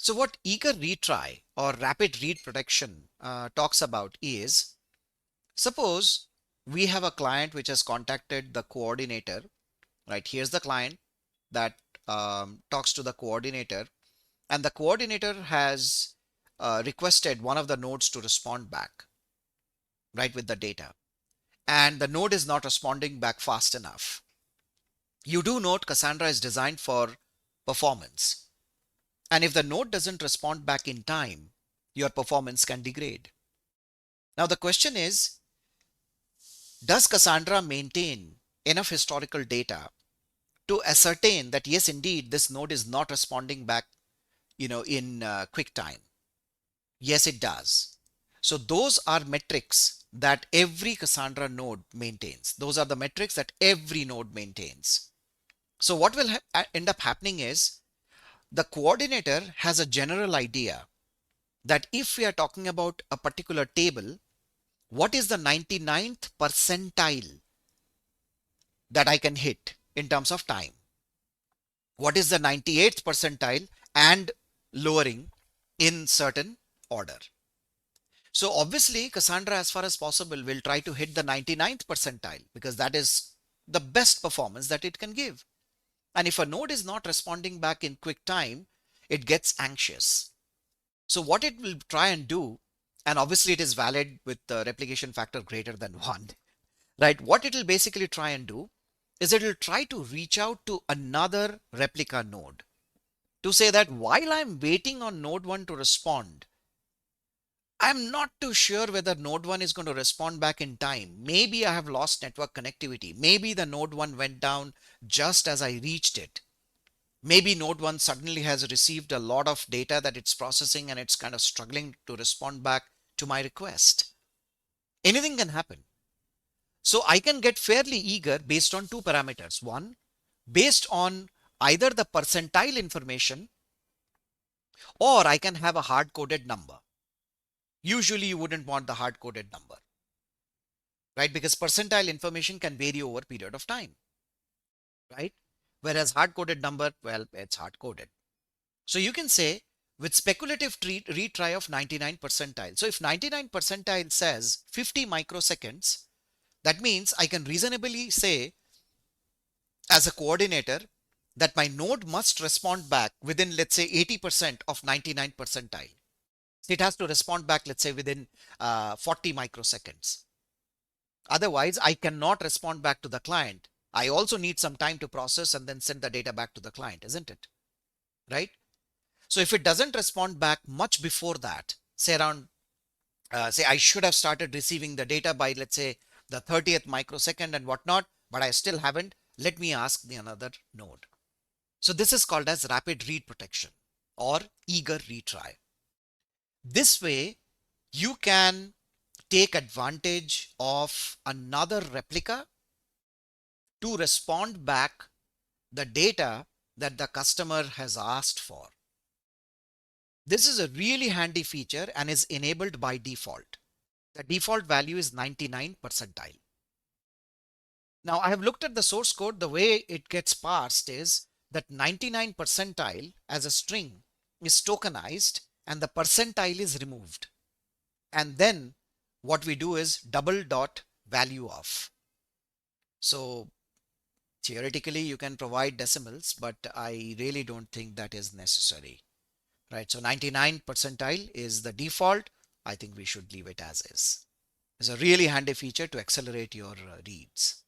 So what eager retry or rapid read protection talks about is, suppose we have a client which has contacted the coordinator, right? Here's the client that talks to the coordinator, and the coordinator has requested one of the nodes to respond back, right, with the data. And the node is not responding back fast enough. You do note Cassandra is designed for performance. And if the node doesn't respond back in time, your performance can degrade. Now the question is, does Cassandra maintain enough historical data to ascertain that yes, indeed, this node is not responding back, in quick time? Yes, it does. So those are metrics that every Cassandra node maintains. Those are the metrics that every node maintains. So what will end up happening is the coordinator has a general idea that if we are talking about a particular table, what is the 99th percentile that I can hit in terms of time? What is the 98th percentile and lowering in certain order? So obviously Cassandra, as far as possible, will try to hit the 99th percentile because that is the best performance that it can give. And if a node is not responding back in quick time, it gets anxious. So what it will try and do, and obviously it is valid with the replication factor greater than 1, right? What it will basically try and do is it will try to reach out to another replica node to say that while I'm waiting on node 1 to respond, I'm not too sure whether node 1 is going to respond back in time. Maybe I have lost network connectivity. Maybe the node 1 went down just as I reached it. Maybe node 1 suddenly has received a lot of data that it's processing and it's kind of struggling to respond back to my request. Anything can happen. So I can get fairly eager based on two parameters. One, based on either the percentile information, or I can have a hard-coded number. Usually you wouldn't want the hard-coded number, right? Because percentile information can vary over a period of time, right? Whereas hard-coded number, well, it's hard-coded. So you can say with speculative retry of 99 percentile. So if 99 percentile says 50 microseconds, that means I can reasonably say as a coordinator that my node must respond back within, let's say, 80% of 99 percentile. It has to respond back, let's say, within 40 microseconds. Otherwise, I cannot respond back to the client. I also need some time to process and then send the data back to the client, isn't it? Right? So if it doesn't respond back much before that, say around, say I should have started receiving the data by, let's say, the 30th microsecond and whatnot, but I still haven't, let me ask the another node. So this is called as rapid read protection or eager retry. This way, you can take advantage of another replica to respond back the data that the customer has asked for. This is a really handy feature and is enabled by default. The default value is 99 percentile. Now I have looked at the source code. The way it gets parsed is that 99 percentile as a string is tokenized and the percentile is removed. And then what we do is double dot value of. So theoretically you can provide decimals, but I really don't think that is necessary, right? So 99 percentile is the default. I think we should leave it as is. It's a really handy feature to accelerate your reads.